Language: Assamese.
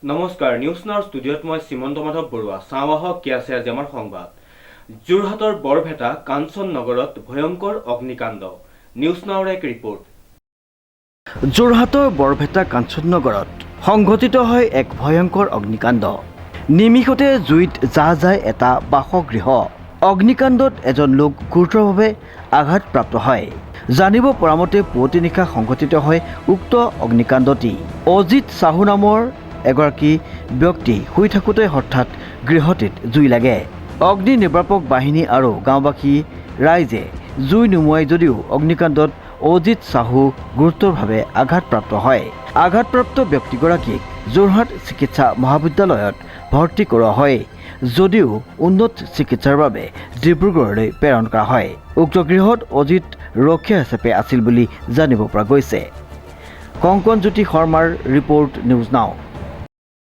নমস্কাৰ নিউজ নাওৰ ষ্টুডিঅ'ত মই শ্ৰীমন্ত মাধৱ বৰুৱা চাওয়াহক কি আছে আজি আমাৰ সংবাদ যোৰহাটৰ বৰভেটা কাঞ্চন নগৰত ভয়ংকৰ অগ্নিকাণ্ড নিউজ নাওৰ এক ৰিপৰ্ট যোৰহাটৰ বৰভেটা কাঞ্চন নগৰত সংঘটিত হয় এক ভয়ংকৰ অগ্নিকাণ্ড নিমিষতে জুইত যা যায় এটা বাসগৃহ অগ্নিকাণ্ডত এজন লোক গুৰুতৰভাৱে আঘাতপ্ৰাপ্ত হয় জানিব পৰা মতে পুৱতি নিশা সংঘটিত হয় উক্ত অগ্নিকাণ্ডটি অজিত সাহু নামৰ এগৰাকী ব্যক্তি শুই থাকোঁতে হঠাৎ গৃহটিত জুই লাগে অগ্নি নিৰ্বাপক বাহিনী আৰু গাঁওবাসী ৰাইজে জুই নুমুৱাই যদিও অগ্নিকাণ্ডত অজিত সাহু গুৰুতৰভাৱে আঘাতপ্ৰাপ্ত হয় আঘাতপ্ৰাপ্ত ব্যক্তিগৰাকীক যোৰহাট চিকিৎসা মহাবিদ্যালয়ত ভৰ্তি কৰোৱা হয় যদিও উন্নত চিকিৎসাৰ বাবে ডিব্ৰুগড়লৈ প্ৰেৰণ কৰা হয় উক্ত গৃহত অজিত ৰক্ষীয়া হিচাপে আছিল বুলি জানিব পৰা গৈছে কংকন জ্যোতি শৰ্মাৰ ৰিপৰ্ট নিউজ নাও।